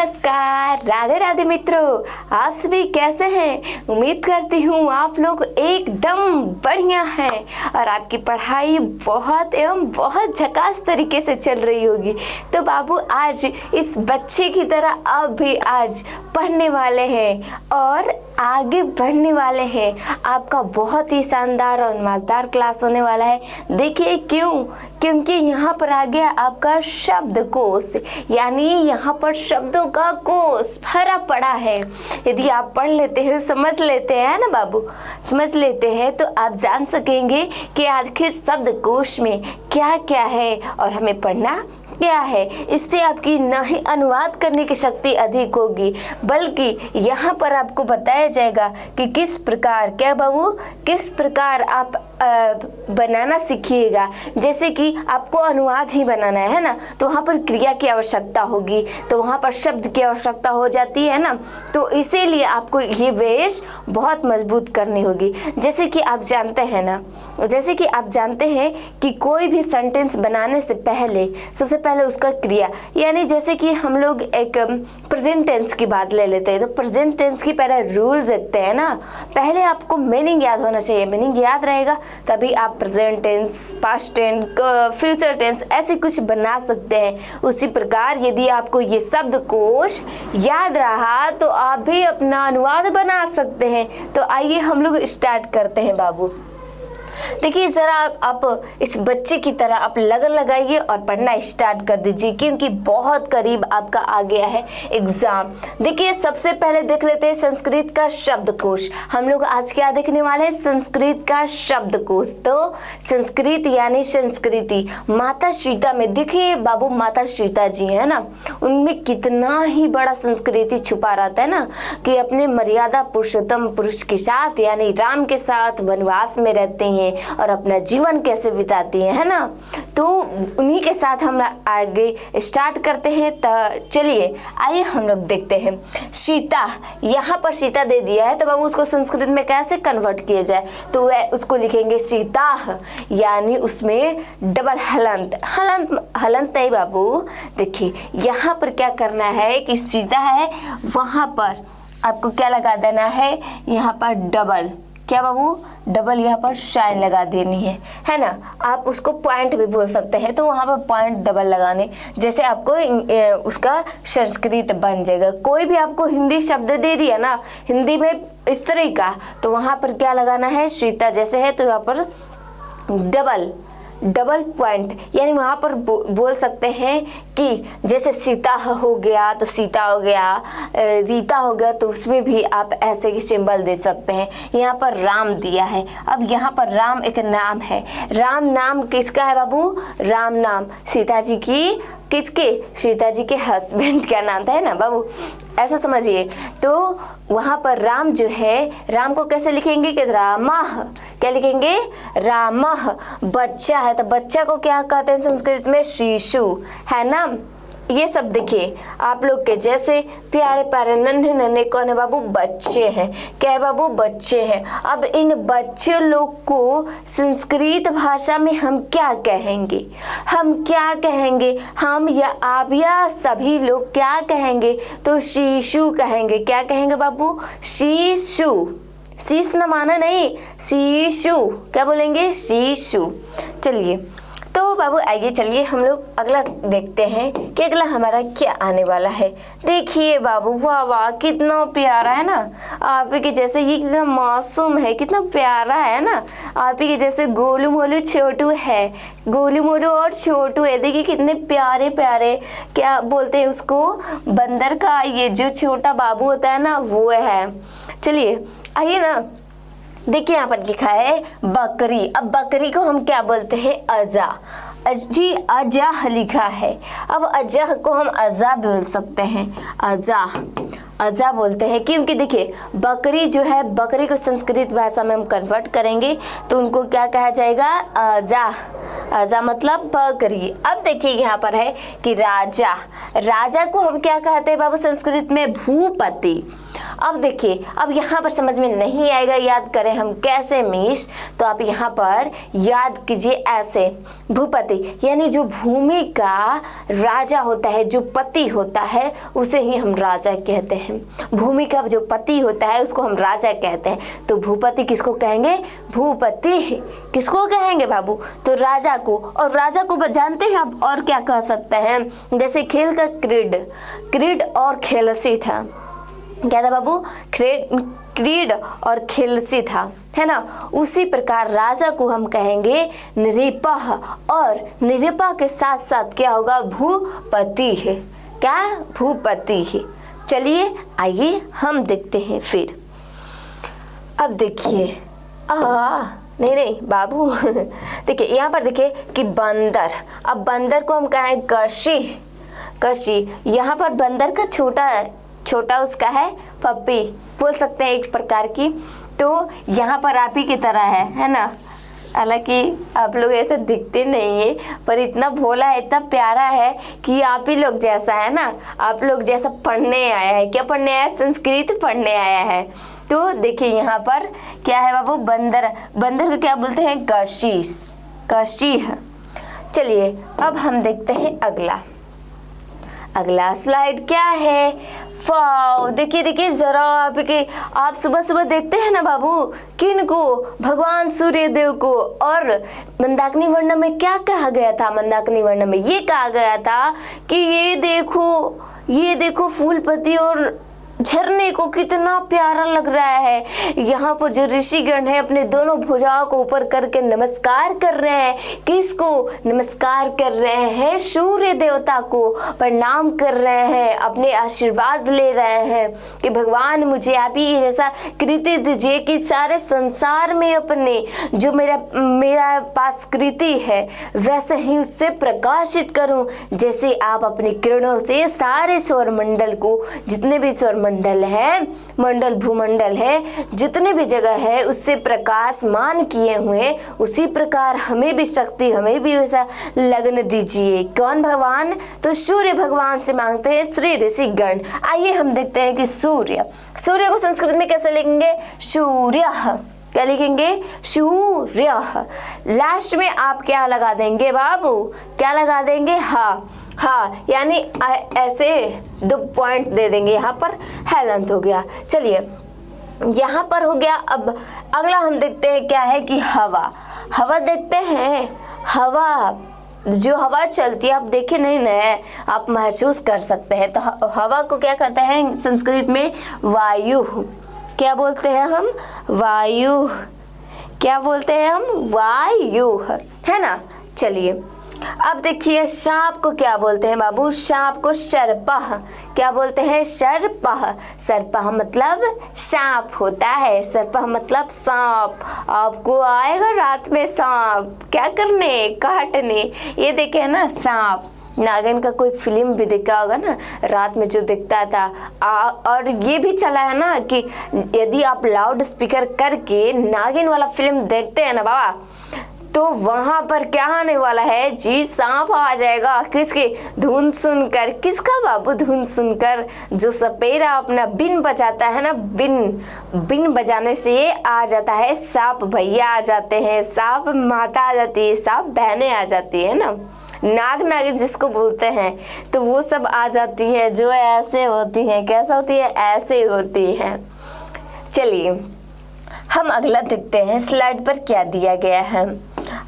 नमस्कार, राधे राधे मित्रों। आप सभी कैसे हैं? उम्मीद करती हूँ आप लोग एकदम बढ़िया हैं और आपकी पढ़ाई बहुत एवं बहुत झकास तरीके से चल रही होगी। तो बाबू आज इस बच्चे की तरह आप भी आज पढ़ने वाले हैं और आगे बढ़ने वाले हैं। आपका बहुत ही शानदार और मज़ेदार क्लास होने वाला है। देखिए क्यों? क्योंकि यहाँ पर आ गया आपका शब्दकोश, यानी यहाँ पर शब्दों का कोश भरा पड़ा है। यदि आप पढ़ लेते हैं, समझ लेते हैं ना बाबू, समझ लेते हैं तो आप जान सकेंगे कि आखिर शब्दकोश में क्या क्या है और हमें पढ़ना क्या है। इससे आपकी न ही अनुवाद करने की शक्ति अधिक होगी, बल्कि यहाँ पर आपको बताया जाएगा कि किस प्रकार, क्या बाबू, किस प्रकार आप बनाना सीखिएगा। जैसे कि आपको अनुवाद ही बनाना है ना, तो वहाँ पर क्रिया की आवश्यकता होगी, तो वहाँ पर शब्द की आवश्यकता हो जाती है ना। तो इसीलिए आपको ये बेस बहुत मजबूत करनी होगी। जैसे कि आप जानते हैं ना, जैसे कि आप जानते हैं कि कोई भी सेंटेंस बनाने से पहले सबसे पहले उसका क्रिया, यानी जैसे कि हम लोग एक प्रेजेंट टेंस की बात ले लेते हैं, तो प्रेजेंट टेंस की पहले रूल देखते हैं ना। पहले आपको मीनिंग याद होना चाहिए, मीनिंग याद रहेगा तभी आप present tense, past tense, future tense ऐसे कुछ बना सकते हैं। उसी प्रकार यदि आपको ये शब्दकोश याद रहा तो आप भी अपना अनुवाद बना सकते हैं। तो आइए हम लोग स्टार्ट करते हैं बाबू। देखिए जरा आप इस बच्चे की तरह आप लगन लगाइए और पढ़ना स्टार्ट कर दीजिए, क्योंकि बहुत करीब आपका आ गया है एग्जाम। देखिए सबसे पहले देख लेते हैं संस्कृत का शब्दकोश। हम लोग आज क्या देखने वाले हैं? संस्कृत का शब्दकोश। तो संस्कृत यानी संस्कृति, माता सीता में देखिए बाबू, माता सीता जी है ना, उनमें कितना ही बड़ा संस्कृति छुपा रहता है ना, कि अपने मर्यादा पुरुषोत्तम पुरुष के साथ यानी राम के साथ वनवास में रहते हैं और अपना जीवन कैसे बिताती है ना। तो उन्हीं के साथ हम आगे स्टार्ट करते हैं। तो चलिए आइए हम लोग देखते हैं। सीता, यहाँ पर सीता दे दिया है, तो बाबू उसको संस्कृत में कैसे कन्वर्ट किया जाए? तो वह उसको लिखेंगे सीता, यानी उसमें डबल हलंत, हलंत नहीं बाबू। देखिए यहाँ पर क्या करना है कि सीता है, वहाँ पर आपको क्या लगा देना है? यहाँ पर डबल, क्या बाबू, डबल यहाँ पर शाइन लगा देनी है ना। आप उसको पॉइंट भी बोल सकते हैं, तो वहाँ पर पॉइंट डबल लगाने, जैसे आपको उसका संस्कृत बन जाएगा। कोई भी आपको हिंदी शब्द दे दिया ना, हिंदी में इस तरह का, तो वहाँ पर क्या लगाना है? सीता जैसे है तो यहाँ पर डबल पॉइंट, यानी वहाँ पर बोल सकते हैं कि जैसे सीता हो गया तो सीता हो गया, रीता हो गया, तो उसमें भी आप ऐसे ही सिंबल दे सकते हैं। यहाँ पर राम दिया है, अब यहाँ पर राम एक नाम है। राम नाम किसका है बाबू? राम नाम सीता जी की, किसके? सीता जी के हस्बैंड का नाम था, है ना बाबू, ऐसा समझिए। तो वहाँ पर राम जो है, राम को कैसे लिखेंगे? कि रामः, क्या लिखेंगे? रामः। बच्चा है तो बच्चा को क्या कहते हैं संस्कृत में? शिशु, है ना। ये सब देखिए आप लोग के जैसे प्यारे प्यारे नन्हे नन्हे कौन है बाबू? बच्चे हैं। क्या है बाबू? बच्चे हैं। अब इन बच्चे लोग को संस्कृत भाषा में हम क्या कहेंगे? हम क्या कहेंगे? हम या आप या सभी लोग क्या कहेंगे? तो शिशु कहेंगे। क्या कहेंगे बाबू? शिशु, शीश न माना नहीं, शिशु। क्या बोलेंगे? शिशु। चलिए तो बाबू आइए, चलिए हम लोग अगला देखते हैं कि अगला हमारा क्या आने वाला है। देखिए बाबू, वाह वाह, कितना प्यारा है ना, आप ही के जैसे, ये कितना मासूम है, कितना प्यारा है ना, आप ही के जैसे गोलू मोलू छोटू है, गोलू मोलू और छोटू है। देखिए कितने प्यारे प्यारे, क्या बोलते हैं उसको? बंदर का ये जो छोटा बाबू होता है ना, वो है। चलिए आइए ना, देखिए यहाँ पर लिखा है बकरी। अब बकरी को हम क्या बोलते हैं? अजा जी, अजा लिखा है। अब अजा को हम अजा बोल सकते हैं, अजा बोलते हैं, क्योंकि देखिए बकरी जो है, बकरी को संस्कृत भाषा में हम कन्वर्ट करेंगे तो उनको क्या कहा जाएगा? अजा मतलब बकरी। अब देखिए यहाँ पर है कि राजा, राजा को हम क्या कहते हैं बाबू संस्कृत में? भूपति। अब देखिए, अब यहाँ पर समझ में नहीं आएगा याद करें हम कैसे मिस, तो आप यहाँ पर याद कीजिए ऐसे, भूपति यानी जो भूमि का राजा होता है, जो पति होता है उसे ही हम राजा कहते हैं। भूमि का जो पति होता है उसको हम राजा कहते हैं। तो भूपति किसको कहेंगे? भूपति किसको कहेंगे बाबू? तो राजा को। और राजा को जानते हैं आप और क्या कह सकते हैं? जैसे खेल का क्रीड और खेलसी था। क्या था बाबू? क्रीड और खेलसी था, है ना। उसी प्रकार राजा को हम कहेंगे नृपः, और नृपः के साथ साथ क्या होगा? भूपति है। क्या? भूपति है। चलिए आइए हम देखते हैं फिर। अब देखिए नहीं बाबू देखिए यहाँ पर देखिए कि बंदर, अब बंदर को हम कहें कशी। यहाँ पर बंदर का छोटा उसका है पप्पी, बोल सकते हैं एक प्रकार की। तो यहाँ पर आप ही की तरह है ना। हालांकि आप लोग ऐसे दिखते नहीं है, पर इतना भोला है, इतना प्यारा है कि आप ही लोग जैसा है ना। आप लोग जैसा पढ़ने आया है। क्या पढ़ने आया है? संस्कृत पढ़ने आया है। तो देखिए यहाँ पर क्या है बाबू? बंदर को क्या बोलते हैं? कशी है। चलिए अब हम देखते हैं अगला स्लाइड क्या है? वाओ, देखिए जरा आप सुबह देखते हैं ना बाबू, किनको? भगवान सूर्य देव को। और मंदाकिनी वर्ण में क्या कहा गया था? मंदाकिनी वर्ण में ये कहा गया था कि ये देखो फूलपति और झरने को कितना प्यारा लग रहा है। यहाँ पर जो ऋषिगण है अपने दोनों भुजाओं को ऊपर करके नमस्कार कर रहे हैं। किसको नमस्कार कर रहे हैं? सूर्य देवता को प्रणाम कर रहे हैं, अपने आशीर्वाद ले रहे हैं कि भगवान मुझे आप ही जैसा कृति दीजिए कि सारे संसार में अपने जो मेरा पास कृति है वैसे ही उससे प्रकाशित करूं, जैसे आप अपनी किरणों से सारे सौरमंडल को, जितने भी मंडल है, मंडल भूमंडल है, जितने भी जगह है उससे प्रकाशमान किए हुए, उसी प्रकार हमें भी शक्ति, हमें भी वैसा लगन दीजिए। कौन भगवान? तो सूर्य भगवान से मांगते हैं श्री ऋषिगण। आइए हम देखते हैं कि सूर्य को संस्कृत में कैसे लिखेंगे? सूर्य। क्या लिखेंगे? सूर्य। लास्ट में आप क्या लगा देंगे बाबू? क्या लगा देंगे? हाँ, यानी ऐसे 2 पॉइंट दे देंगे। यहाँ पर हेलंत हो गया। चलिए यहाँ पर हो गया। अब अगला हम देखते हैं क्या है कि हवा देखते हैं। जो हवा चलती है, आप देखे नहीं ना, आप महसूस कर सकते हैं। तो हवा को क्या कहते हैं संस्कृत में? वायु। क्या बोलते हैं हम? वायु। क्या बोलते हैं हम? वायु, है ना। चलिए अब देखिए सांप को क्या बोलते हैं बाबू? सांप को सर्पः। क्या बोलते हैं? सर्पः मतलब सांप होता है। सर्पः मतलब सांप। आपको आएगा रात में सांप क्या करने? काटने। ये देखे ना सांप। नागिन का कोई फिल्म भी देखा होगा ना, रात में जो दिखता था। और ये भी चला है ना कि यदि आप लाउड स्पीकर करके नागिन वाला फिल्म देखते हैं ना बाबा, तो वहां पर क्या आने वाला है जी? सांप आ जाएगा। किसकी धुन सुनकर? किसका बाबू? धुन सुनकर। जो सपेरा अपना बिन बजाता है ना, बिन बजाने से ये आ जाता है। सांप भैया आ जाते हैं, सांप माता आ जाती है, सांप बहनें आ जाती है ना, नागिन जिसको बोलते हैं, तो वो सब आ जाती है, जो ऐसे होती है। कैसा होती है? ऐसे होती है। चलिए हम अगला देखते हैं स्लाइड पर क्या दिया गया है।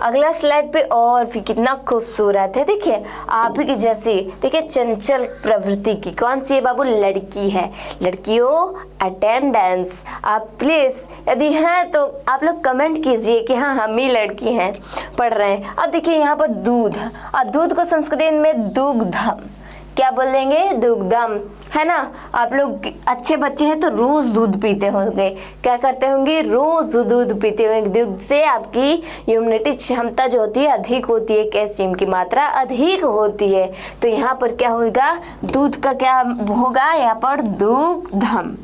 अगला स्लाइड पे और भी कितना खूबसूरत है। देखिए आप ही की जैसी, देखिए चंचल प्रवृत्ति की। कौन सी है बाबू? लड़की है। लड़कियों अटेंडेंस। आप प्लीज यदि हैं तो आप लोग कमेंट कीजिए कि हाँ हम ही लड़की हैं, पढ़ रहे हैं। अब देखिए यहाँ पर दूध, और दूध को संस्कृत में दुग्धम। क्या बोलेंगे? दुग्धम, है ना। आप लोग अच्छे बच्चे हैं तो रोज दूध पीते होंगे। क्या करते होंगे? रोज दूध पीते होंगे। दूध से आपकी इम्यूनिटी क्षमता जो होती है अधिक होती है, कैल्शियम की मात्रा अधिक होती है। तो यहाँ पर क्या होगा? दूध का क्या होगा? यहाँ पर दुग्धम।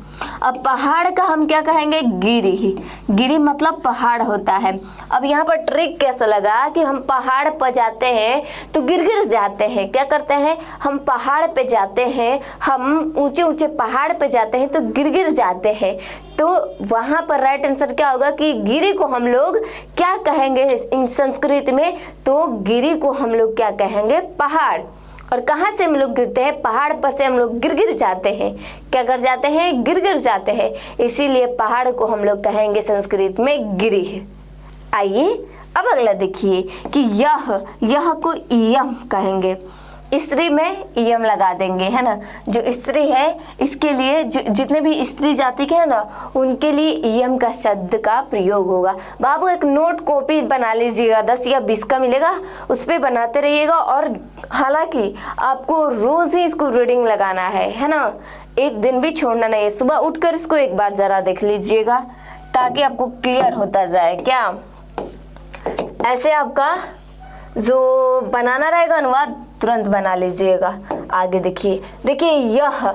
अब पहाड़ का हम क्या कहेंगे, गिरी। गिरी मतलब पहाड़ होता है। अब यहाँ पर ट्रिक कैसा लगा कि हम पहाड़ पर जाते हैं तो गिर जाते हैं। क्या करते हैं, हम पहाड़ पे जाते हैं, हम ऊंचे ऊंचे पहाड़ पे जाते हैं तो गिर जाते हैं। तो वहाँ पर राइट आंसर क्या होगा कि गिरी को हम लोग क्या कहेंगे इन संस्कृत में, तो गिरी को हम लोग क्या कहेंगे, पहाड़। और कहाँ से हम लोग गिरते हैं, पहाड़ पर से हम लोग गिर जाते हैं। क्या कर जाते हैं, गिर जाते हैं। इसीलिए पहाड़ को हम लोग कहेंगे संस्कृत में गिरी। आइए अब अगला देखिए कि यह को इयम कहेंगे। स्त्री में इयम लगा देंगे, है ना। जो स्त्री है इसके लिए जितने भी स्त्री जाति के है ना उनके लिए इयम का शब्द का प्रयोग होगा। बाबू एक नोट कॉपी बना लीजिएगा, 10 या 20 का मिलेगा, उस पर बनाते रहिएगा। और हालांकि आपको रोज ही इसको रीडिंग लगाना है ना, एक दिन भी छोड़ना नहीं है। सुबह उठकर इसको एक बार जरा देख लीजिएगा ताकि आपको क्लियर होता जाए। क्या ऐसे आपका जो बनाना रहेगा अनुवाद तुरंत बना लीजिएगा। आगे देखिए यह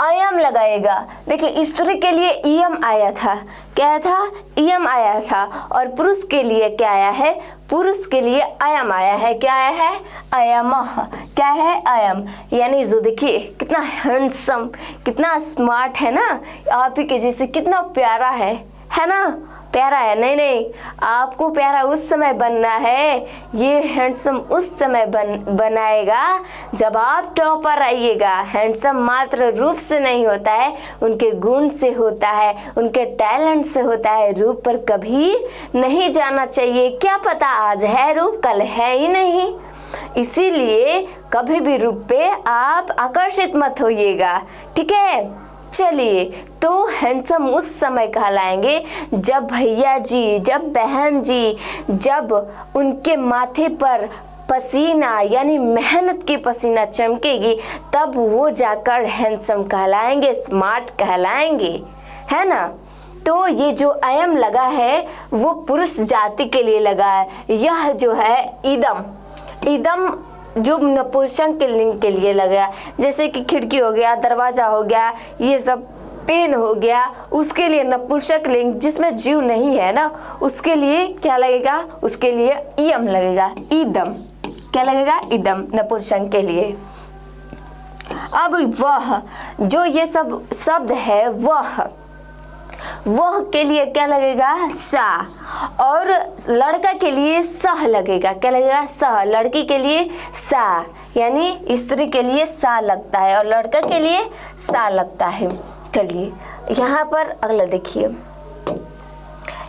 अयम लगाएगा। देखिए स्त्री के लिए इयम आया था, क्या था, इयम आया था। और पुरुष के लिए क्या आया है, पुरुष के लिए अयम आया है। क्या आया है, अयम। क्या है, अयम। यानी जो देखिए कितना हैंडसम, कितना स्मार्ट है ना, आप ही के जैसे कितना प्यारा है ना, प्यारा है। नहीं आपको प्यारा उस समय बनना है, ये हैंडसम उस समय बनाएगा जब आप टॉपर आइएगा। हैंडसम मात्र रूप से नहीं होता है, उनके गुण से होता है, उनके टैलेंट से होता है। रूप पर कभी नहीं जाना चाहिए, क्या पता आज है रूप कल है ही नहीं। इसीलिए कभी भी रूप पे आप आकर्षित मत होइएगा, ठीक है। चलिए तो हैंडसम उस समय कहलाएंगे जब भैया जी, जब बहन जी, जब उनके माथे पर पसीना यानी मेहनत की पसीना चमकेगी तब वो जाकर हैंडसम कहलाएंगे, स्मार्ट कहलाएंगे, है ना। तो ये जो अयम लगा है वो पुरुष जाति के लिए लगा है। यह जो है इदम जो नपुंसक के लिंग के लिए लगा, जैसे कि खिड़की हो गया, दरवाजा हो गया, ये सब पेन हो गया, उसके लिए नपुंसक लिंग जिसमें जीव नहीं है ना, उसके लिए क्या लगेगा, उसके लिए इयम लगेगा, इदम। क्या लगेगा, इदम, नपुंसक के लिए। अब वह जो ये सब शब्द है वह के लिए क्या लगेगा, सा। और लड़का के लिए सह लगेगा। क्या लगेगा, सह। लड़की के लिए सा, यानी स्त्री के लिए सा लगता है और लड़का के लिए सा लगता है। चलिए यहाँ पर अगला देखिए,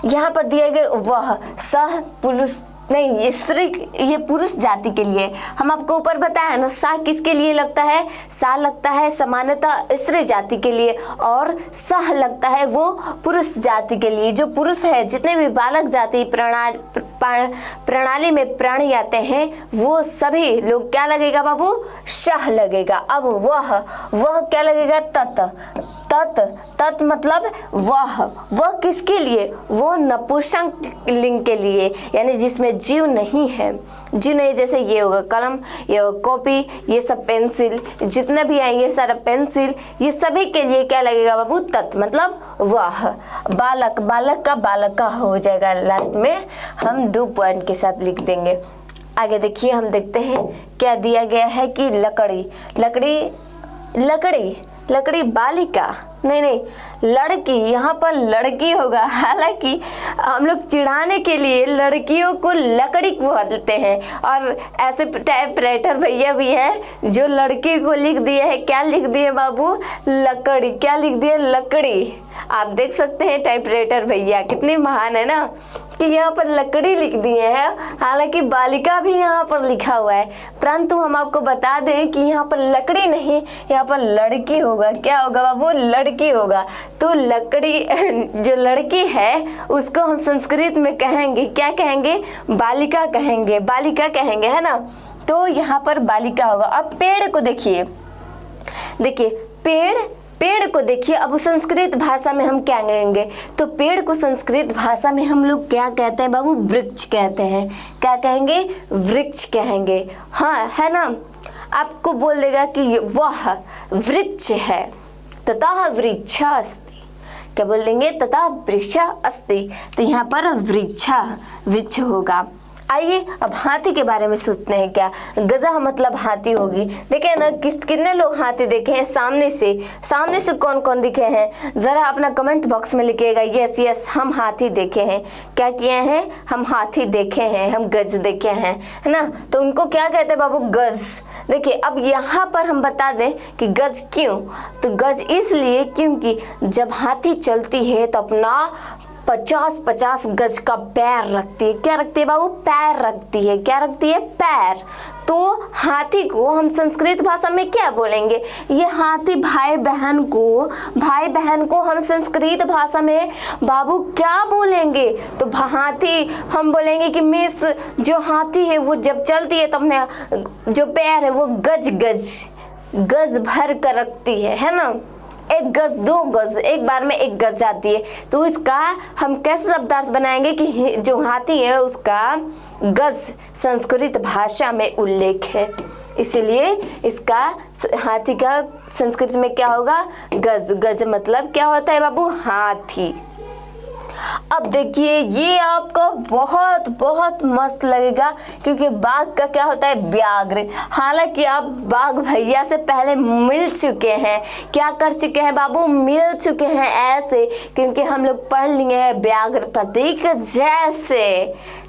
यहाँ पर दिए गए वह सह पुरुष नहीं, ये स्त्री, ये पुरुष जाति के लिए। हम आपको ऊपर बताया ना, सा किसके लिए लगता है, सा लगता है सामान्यतः स्त्री जाति के लिए और सह लगता है वो पुरुष जाति के लिए। जो पुरुष है, जितने भी बालक जाति प्रणाली में प्राणी आते हैं वो सभी लोग क्या लगेगा बाबू, सह लगेगा। अब वह क्या लगेगा, तत् मतलब वह किसके लिए, वो नपुंसक लिंग के लिए, यानी जिसमें जीव नहीं है। जीव नहीं, जैसे ये होगा कलम, ये होगा कॉपी, ये सब पेंसिल, जितना भी है ये सारा पेंसिल, ये सभी के लिए क्या लगेगा बाबू, तत् मतलब वह। बालक का हो जाएगा, लास्ट में हम 2 पॉइंट के साथ लिख देंगे। आगे देखिए, हम देखते हैं क्या दिया गया है कि लकड़ी बालिका नहीं लड़की, यहाँ पर लड़की होगा। हालांकि हम लोग चिढ़ाने के लिए लड़कियों को लकड़ी बोलते हैं और ऐसे टाइपराइटर भैया भी है जो लड़की को लिख दिए है, क्या लिख दिए बाबू, लकड़ी। क्या लिख दिए, लकड़ी। आप देख सकते हैं टाइपराइटर भैया कितने महान है ना, कि यहाँ पर लकड़ी लिख दिए हैं। हालांकि बालिका भी यहाँ पर लिखा हुआ है, परंतु हम आपको बता दें कि यहाँ पर लकड़ी नहीं, यहाँ पर लड़की होगा। क्या होगा बाबू, लड़की होगा। तो लकड़ी जो लड़की है उसको हम संस्कृत में कहेंगे, क्या कहेंगे, बालिका कहेंगे, है ना। तो यहाँ पर बालिका होगा। अब पेड़ को देखिए पेड़ को देखिए। अब संस्कृत भाषा में हम क्या कहेंगे, तो पेड़ को संस्कृत भाषा में हम लोग क्या कहते हैं बाबू, वृक्ष कहते हैं। क्या कहेंगे, वृक्ष कहेंगे, हाँ, है ना। आपको बोल देगा कि वह वृक्ष है, ततः वृक्षः अस्ति, क्या बोल देंगे, तथा वृक्षा अस्ति, तो यहाँ पर वृक्ष होगा। आइए अब हाथी के बारे में सोचते हैं क्या। गजा मतलब हाथी होगी। देखें ना कितने लोग हाथी देखे हैं सामने से कौन कौन दिखे हैं, जरा अपना कमेंट बॉक्स में लिखिएगा। यस हम हाथी देखे हैं। क्या किए हैं, हम हाथी देखे हैं, हम गज देखे हैं, है ना। तो उनको क्या कहते हैं बाबू, गज। देखिए अब यहाँ पर हम बता दें कि गज क्यों, तो गज इसलिए क्योंकि जब हाथी चलती है तो अपना 50 गज का पैर रखती है। क्या रखती है बाबू, पैर रखती है। क्या रखती है, पैर। तो हाथी को हम संस्कृत भाषा में क्या बोलेंगे, ये हाथी भाई बहन को हम संस्कृत भाषा में बाबू क्या बोलेंगे, तो हाथी हम बोलेंगे कि मिस जो हाथी है वो जब चलती है तो अपने जो पैर है वो गज भर कर रखती है ना। 1 गज 2 गज, एक बार में 1 गज जाती है। तो इसका हम कैसे शब्दार्थ बनाएंगे कि जो हाथी है उसका गज संस्कृत भाषा में उल्लेख है, इसलिए इसका हाथी का संस्कृत में क्या होगा, गज मतलब क्या होता है बाबू, हाथी। अब देखिए ये आपको बहुत बहुत मस्त लगेगा क्योंकि बाघ का क्या होता है, व्याघ्र। हालांकि आप बाघ भैया से पहले मिल चुके हैं, क्या कर चुके हैं बाबू, मिल चुके हैं ऐसे, क्योंकि हम लोग पढ़ लिए हैं व्याघ्र प्रतीक जैसे,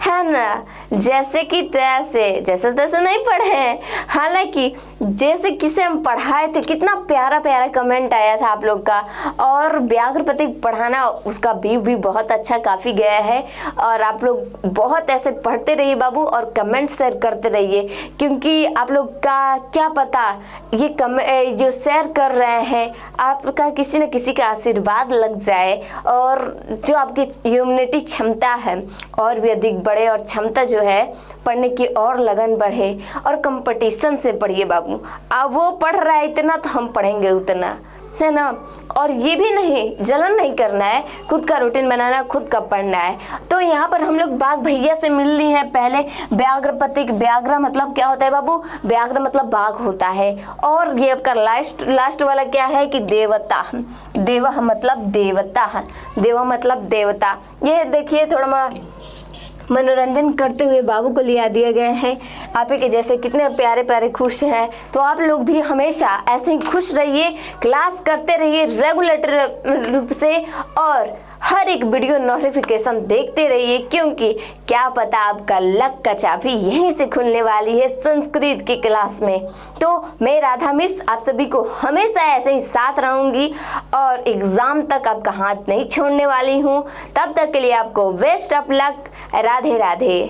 है ना, जैसे कि जैसे तैसे नहीं पढ़े हैं। हालांकि जैसे किसे हम पढ़ाए थे, कितना प्यारा प्यारा कमेंट आया था आप लोग का, और व्याघ्र प्रतीक पढ़ाना उसका व्यू भी बहुत अच्छा काफी गया है। और आप लोग बहुत ऐसे पढ़ते रहिए बाबू और कमेंट शेयर करते रहिए, क्योंकि आप लोग का क्या पता ये जो शेयर कर रहे हैं आपका किसी न किसी का आशीर्वाद लग जाए और जो आपकी इम्यूनिटी क्षमता है और भी अधिक बढ़े और क्षमता जो है पढ़ने की और लगन बढ़े और कंपटीशन से पढ़िए बाबू। अब वो पढ़ रहा है इतना तो हम पढ़ेंगे उतना, है ना। और ये भी नहीं, जलन नहीं करना है, खुद का रूटीन बनाना, खुद का पढ़ना है। तो यहाँ पर हम लोग बाघ भैया से मिल ली है पहले। व्याघ्र प्रतीक, व्याघ्र मतलब क्या होता है बाबू, व्याघ्र मतलब बाघ होता है। और ये आपका लास्ट वाला क्या है कि देवता, देवा मतलब देवता, देवा मतलब देवता। ये देखिए थोड़ा मनोरंजन करते हुए बाबू को लिया दिया गया है। आप ही के जैसे कितने प्यारे प्यारे खुश हैं, तो आप लोग भी हमेशा ऐसे ही खुश रहिए, क्लास करते रहिए रेगुलर रूप से और हर एक वीडियो नोटिफिकेशन देखते रहिए, क्योंकि क्या पता आपका लक का चाबी यहीं से खुलने वाली है संस्कृत की क्लास में। तो मैं राधा मिस आप सभी को हमेशा ऐसे ही साथ रहूंगी और एग्जाम तक आपका हाथ नहीं छोड़ने वाली हूँ। तब तक के लिए आपको best of luck. Radhe Radhe.